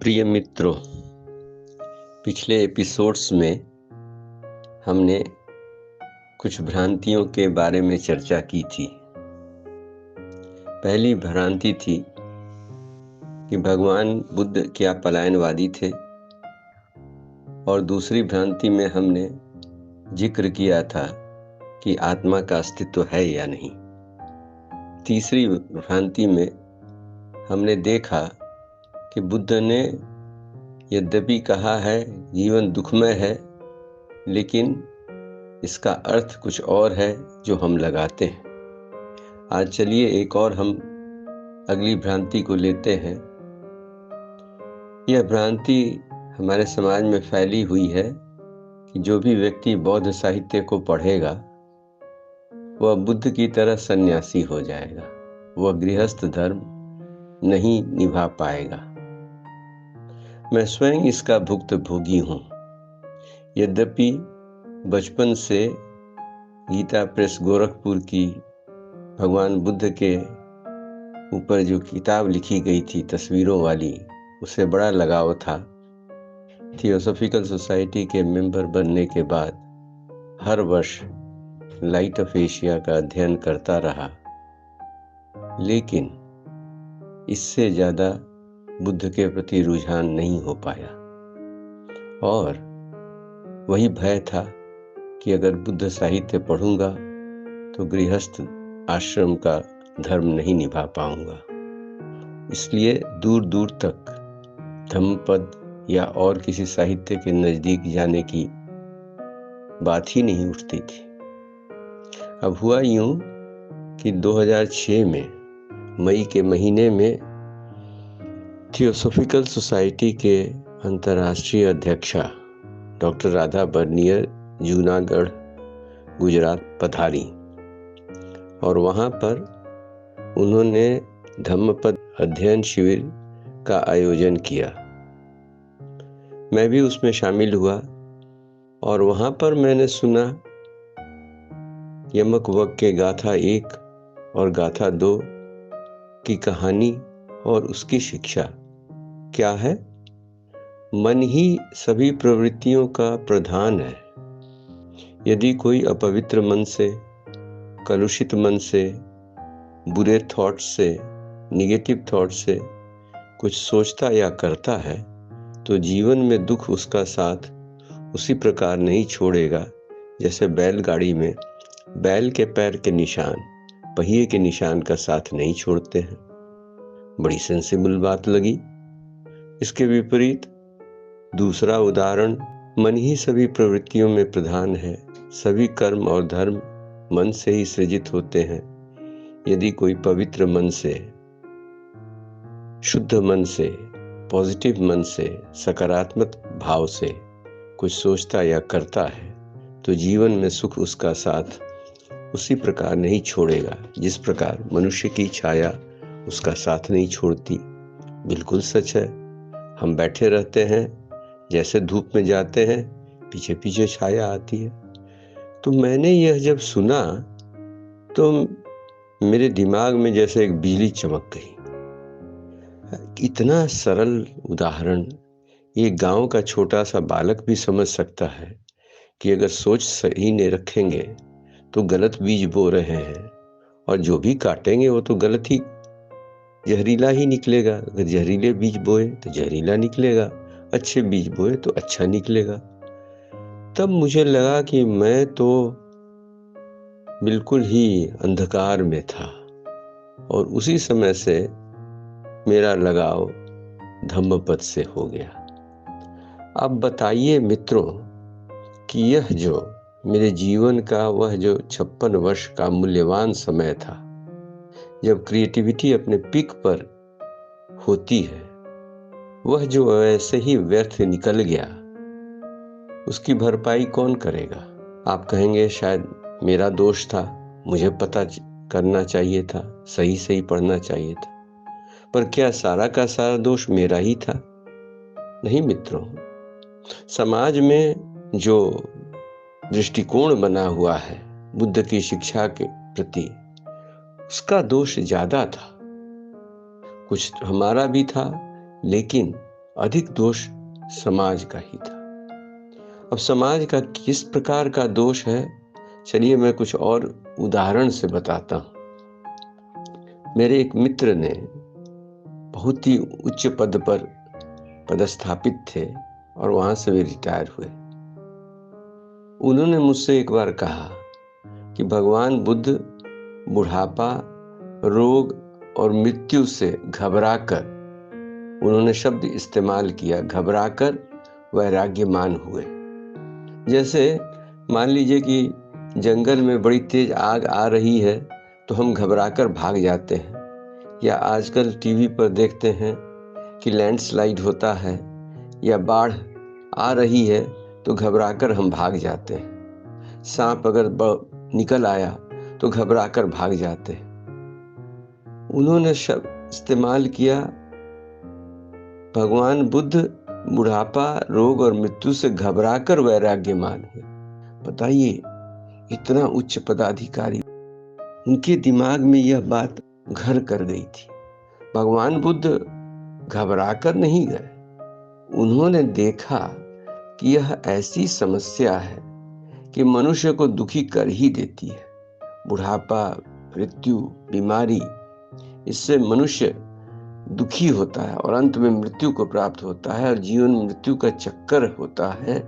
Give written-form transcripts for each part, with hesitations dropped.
प्रिय मित्रों, पिछले एपिसोड्स में हमने कुछ भ्रांतियों के बारे में चर्चा की थी। पहली भ्रांति थी कि भगवान बुद्ध क्या पलायनवादी थे, और दूसरी भ्रांति में हमने जिक्र किया था कि आत्मा का अस्तित्व है या नहीं। तीसरी भ्रांति में हमने देखा कि बुद्ध ने यद्यपि कहा है जीवन दुखमय है, लेकिन इसका अर्थ कुछ और है जो हम लगाते हैं। आज चलिए एक और हम अगली भ्रांति को लेते हैं। यह भ्रांति हमारे समाज में फैली हुई है कि जो भी व्यक्ति बौद्ध साहित्य को पढ़ेगा वह बुद्ध की तरह सन्यासी हो जाएगा, वह गृहस्थ धर्म नहीं निभा पाएगा। मैं स्वयं इसका भुक्तभोगी हूँ। यद्यपि बचपन से गीता प्रेस गोरखपुर की भगवान बुद्ध के ऊपर जो किताब लिखी गई थी तस्वीरों वाली, उससे बड़ा लगाव था। थियोसॉफिकल सोसाइटी के मेंबर बनने के बाद हर वर्ष लाइट ऑफ एशिया का अध्ययन करता रहा, लेकिन इससे ज़्यादा बुद्ध के प्रति रुझान नहीं हो पाया। और वही भय था कि अगर बुद्ध साहित्य पढ़ूंगा तो गृहस्थ आश्रम का धर्म नहीं निभा पाऊंगा। इसलिए दूर दूर तक धम्मपद या और किसी साहित्य के नज़दीक जाने की बात ही नहीं उठती थी। अब हुआ यूं कि 2006 में मई के महीने में थियोसॉफिकल सोसाइटी के अंतर्राष्ट्रीय अध्यक्षा डॉक्टर राधा बर्नियर जूनागढ़ गुजरात पधारी, और वहाँ पर उन्होंने धम्मपद अध्ययन शिविर का आयोजन किया। मैं भी उसमें शामिल हुआ और वहाँ पर मैंने सुना यमक वग के गाथा 1 और गाथा 2 की कहानी और उसकी शिक्षा क्या है। मन ही सभी प्रवृत्तियों का प्रधान है। यदि कोई अपवित्र मन से, कलुषित मन से, बुरे थॉट से, निगेटिव थॉट से कुछ सोचता या करता है तो जीवन में दुख उसका साथ उसी प्रकार नहीं छोड़ेगा जैसे बैलगाड़ी में बैल के पैर के निशान पहिए के निशान का साथ नहीं छोड़ते हैं। बड़ी सेंसिबल बात लगी। इसके विपरीत दूसरा उदाहरण, मन ही सभी प्रवृत्तियों में प्रधान है। सभी कर्म और धर्म मन से ही सृजित होते हैं। यदि कोई पवित्र मन से, शुद्ध मन से, पॉजिटिव मन से, सकारात्मक भाव से कुछ सोचता या करता है तो जीवन में सुख उसका साथ उसी प्रकार नहीं छोड़ेगा जिस प्रकार मनुष्य की छाया उसका साथ नहीं छोड़ती। बिल्कुल सच है। हम बैठे रहते हैं, जैसे धूप में जाते हैं पीछे पीछे छाया आती है। तो मैंने यह जब सुना तो मेरे दिमाग में जैसे एक बिजली चमक गई। इतना सरल उदाहरण एक गांव का छोटा सा बालक भी समझ सकता है कि अगर सोच सही नहीं रखेंगे तो गलत बीज बो रहे हैं, और जो भी काटेंगे वो तो गलत ही जहरीला ही निकलेगा। अगर जहरीले बीज बोए तो जहरीला निकलेगा, अच्छे बीज बोए तो अच्छा निकलेगा। तब मुझे लगा कि मैं तो बिल्कुल ही अंधकार में था, और उसी समय से मेरा लगाव धम्मपद से हो गया। अब बताइए मित्रों कि यह जो मेरे जीवन का वह जो 56 वर्ष का मूल्यवान समय था, जब क्रिएटिविटी अपने पीक पर होती है, वह जो ऐसे ही व्यर्थ निकल गया, उसकी भरपाई कौन करेगा। आप कहेंगे शायद मेरा दोष था, मुझे पता करना चाहिए था, सही पढ़ना चाहिए था। पर क्या सारा का सारा दोष मेरा ही था? नहीं मित्रों, समाज में जो दृष्टिकोण बना हुआ है बुद्ध की शिक्षा के प्रति, उसका दोष ज्यादा था। कुछ हमारा भी था, लेकिन अधिक दोष समाज का ही था। अब समाज का किस प्रकार का दोष है, चलिए मैं कुछ और उदाहरण से बताता हूँ। मेरे एक मित्र ने बहुत ही उच्च पद पर पदस्थापित थे और वहां से वे रिटायर हुए। उन्होंने मुझसे एक बार कहा कि भगवान बुद्ध बुढ़ापा, रोग और मृत्यु से घबराकर, उन्होंने शब्द इस्तेमाल किया, घबराकर वैराग्यमान हुए। जैसे मान लीजिए कि जंगल में बड़ी तेज आग आ रही है तो हम घबराकर भाग जाते हैं, या आजकल टीवी पर देखते हैं कि लैंडस्लाइड होता है या बाढ़ आ रही है तो घबराकर हम भाग जाते हैं। सांप अगर निकल आया तो घबराकर भाग जाते हैं। उन्होंने शब्द इस्तेमाल किया, भगवान बुद्ध बुढ़ापा, रोग और मृत्यु से घबराकर वैराग्यमान हुए। बताइए, इतना उच्च पदाधिकारी, उनके दिमाग में यह बात घर कर गई थी। भगवान बुद्ध घबराकर नहीं गए, उन्होंने देखा कि यह ऐसी समस्या है कि मनुष्य को दुखी कर ही देती है। बुढ़ापा, मृत्यु, बीमारी, इससे मनुष्य दुखी होता है और अंत में मृत्यु को प्राप्त होता है और जीवन मृत्यु का चक्कर होता है।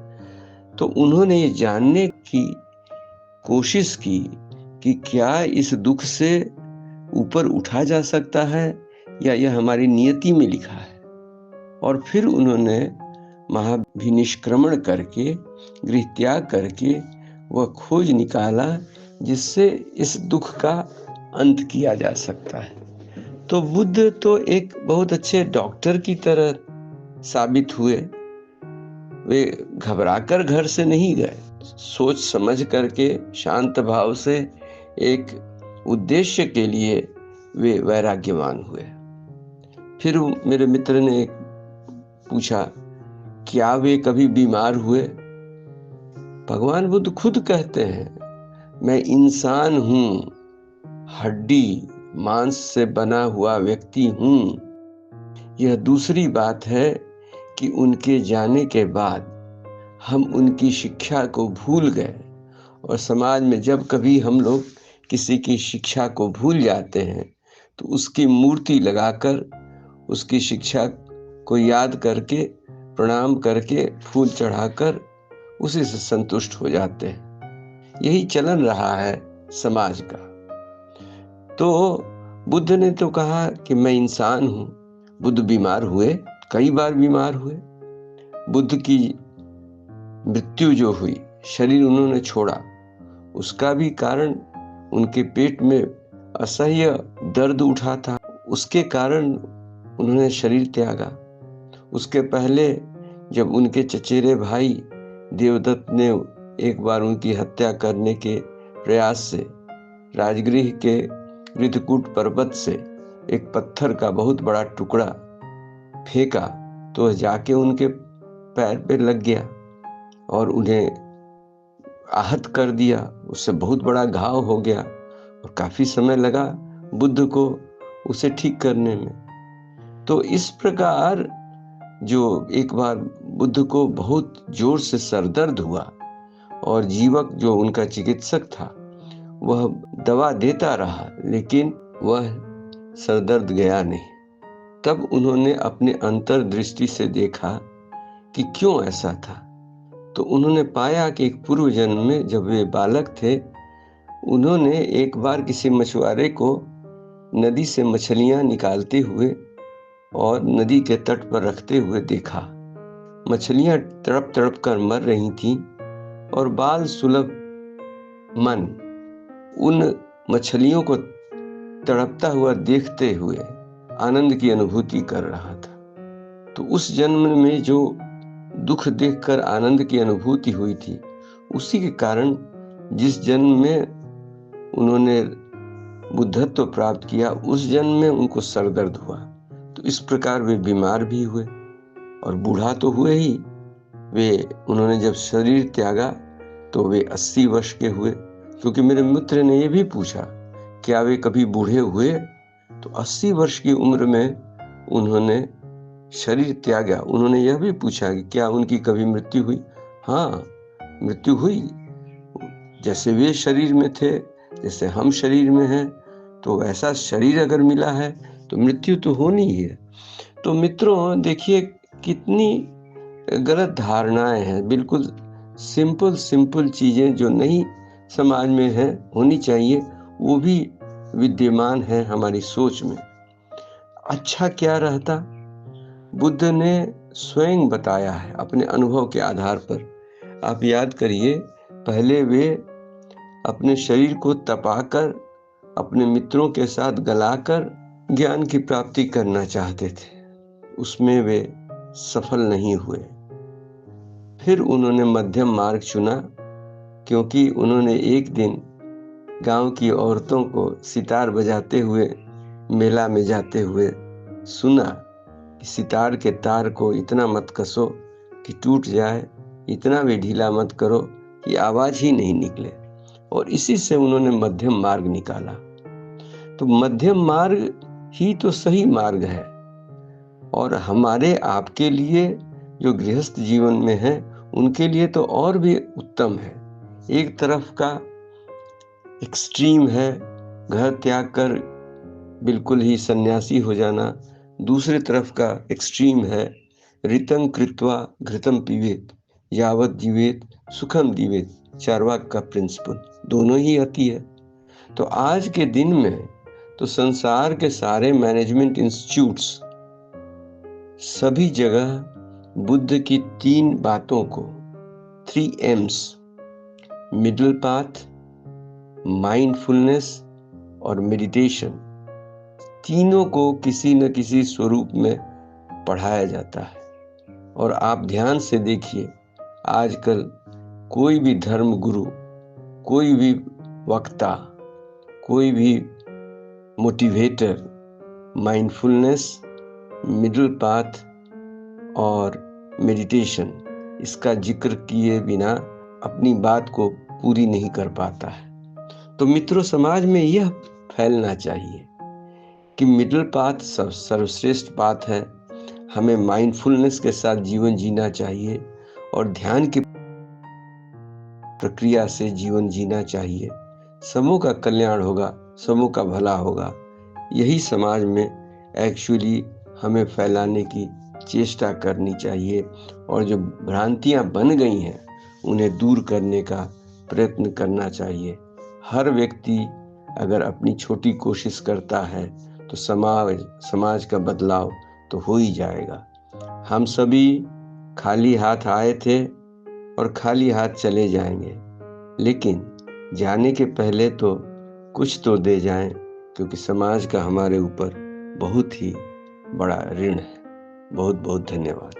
तो उन्होंने ये जानने की कोशिश की कि क्या इस दुख से ऊपर उठा जा सकता है या यह हमारी नियति में लिखा है। और फिर उन्होंने महाभिनिष्क्रमण करके, गृह त्याग करके वह खोज निकाला जिससे इस दुख का अंत किया जा सकता है। तो बुद्ध तो एक बहुत अच्छे डॉक्टर की तरह साबित हुए। वे घबराकर घर से नहीं गए, सोच समझ करके शांत भाव से एक उद्देश्य के लिए वे वैराग्यवान हुए। फिर मेरे मित्र ने पूछा, क्या वे कभी बीमार हुए? भगवान बुद्ध खुद कहते हैं, मैं इंसान हूं, हड्डी मांस से बना हुआ व्यक्ति हूं। यह दूसरी बात है कि उनके जाने के बाद हम उनकी शिक्षा को भूल गए, और समाज में जब कभी हम लोग किसी की शिक्षा को भूल जाते हैं तो उसकी मूर्ति लगाकर, उसकी शिक्षा को याद करके, प्रणाम करके, फूल चढ़ाकर उसी से संतुष्ट हो जाते हैं। यही चलन रहा है समाज का। तो बुद्ध ने तो कहा कि मैं इंसान हूं। बुद्ध बीमार हुए, कई बार बीमार हुए। बुद्ध की मृत्यु जो हुई, शरीर उन्होंने छोड़ा, उसका भी कारण उनके पेट में असह्य दर्द उठा था, उसके कारण उन्होंने शरीर त्यागा। उसके पहले जब उनके चचेरे भाई देवदत्त ने एक बार उनकी हत्या करने के प्रयास से राजगृह के ऋद्धकूट पर्वत से एक पत्थर का बहुत बड़ा टुकड़ा फेंका तो जाके उनके पैर पे लग गया और उन्हें आहत कर दिया। उससे बहुत बड़ा घाव हो गया और काफी समय लगा बुद्ध को उसे ठीक करने में। तो इस प्रकार जो एक बार बुद्ध को बहुत जोर से सरदर्द हुआ और जीवक जो उनका चिकित्सक था वह दवा देता रहा, लेकिन वह सरदर्द गया नहीं। तब उन्होंने अपने अंतर्दृष्टि से देखा कि क्यों ऐसा था। तो उन्होंने पाया कि एक पूर्व जन्म में जब वे बालक थे, उन्होंने एक बार किसी मछुआरे को नदी से मछलियां निकालते हुए और नदी के तट पर रखते हुए देखा। मछलियां तड़प तड़प कर मर रही थीं और बाल सुलभ मन उन मछलियों को तड़पता हुआ देखते हुए आनंद की अनुभूति कर रहा था। तो उस जन्म में जो दुख देखकर आनंद की अनुभूति हुई थी, उसी के कारण जिस जन्म में उन्होंने बुद्धत्व प्राप्त किया, उस जन्म में उनको सरदर्द हुआ। तो इस प्रकार वे बीमार भी हुए और बूढ़ा तो हुए ही। उन्होंने जब शरीर त्यागा तो वे 80 वर्ष के हुए। क्योंकि मेरे मित्र ने यह भी पूछा, क्या वे कभी बूढ़े हुए? तो 80 वर्ष की उम्र में उन्होंने शरीर त्यागा, उन्होंने यह भी पूछा कि क्या उनकी कभी मृत्यु हुई? हाँ, मृत्यु हुई। जैसे वे शरीर में थे, जैसे हम शरीर में हैं, तो ऐसा शरीर अगर मिला है तो मृत्यु तो होनी ही है। तो मित्रों देखिए कितनी गलत धारणाएं हैं। बिल्कुल सिंपल चीजें जो नहीं समाज में है होनी चाहिए, वो भी विद्यमान है हमारी सोच में। अच्छा क्या रहता? बुद्ध ने स्वयं बताया है अपने अनुभव के आधार पर। आप याद करिए, पहले वे अपने शरीर को तपाकर अपने मित्रों के साथ गलाकर ज्ञान की प्राप्ति करना चाहते थे। उसमें वे सफल नहीं हुए। फिर उन्होंने मध्यम मार्ग चुना, क्योंकि उन्होंने एक दिन गांव की औरतों को सितार बजाते हुए मेला में जाते हुए सुना कि सितार के तार को इतना मत कसो कि टूट जाए, इतना भी ढीला मत करो कि आवाज ही नहीं निकले। और इसी से उन्होंने मध्यम मार्ग निकाला। तो मध्यम मार्ग ही तो सही मार्ग है। और हमारे आपके लिए जो गृहस्थ जीवन में है, उनके लिए तो और भी उत्तम है। एक तरफ का एक्सट्रीम है घर त्याग कर बिल्कुल ही सन्यासी हो जाना, दूसरे तरफ का एक्सट्रीम है ऋतं कृत्वा घृतं पीवेत यावत जीवेत सुखम दीवेत, चार्वाक का प्रिंसिपल। दोनों ही आती है। तो आज के दिन में तो संसार के सारे मैनेजमेंट इंस्टीट्यूट्स सभी जगह बुद्ध की 3 बातों को, 3 M's, मिडिल पाथ, माइंडफुलनेस और मेडिटेशन, तीनों को किसी न किसी स्वरूप में पढ़ाया जाता है। और आप ध्यान से देखिए, आजकल कोई भी धर्म गुरु, कोई भी वक्ता, कोई भी मोटिवेटर माइंडफुलनेस, मिडिल पाथ और मेडिटेशन इसका जिक्र किए बिना अपनी बात को पूरी नहीं कर पाता है। तो मित्रों, समाज में यह फैलना चाहिए कि मिडिल पाथ सर्वश्रेष्ठ पाथ है। हमें माइंडफुलनेस के साथ जीवन जीना चाहिए और ध्यान की प्रक्रिया से जीवन जीना चाहिए। सबों का कल्याण होगा, सबों का भला होगा। यही समाज में एक्चुअली हमें फैलाने की चेष्टा करनी चाहिए। और जो भ्रांतियां बन गई हैं उन्हें दूर करने का प्रयत्न करना चाहिए। हर व्यक्ति अगर अपनी छोटी कोशिश करता है तो समाज का बदलाव तो हो ही जाएगा। हम सभी खाली हाथ आए थे और खाली हाथ चले जाएंगे, लेकिन जाने के पहले तो कुछ तो दे जाएं, क्योंकि समाज का हमारे ऊपर बहुत ही बड़ा ऋण है। बहुत बहुत धन्यवाद।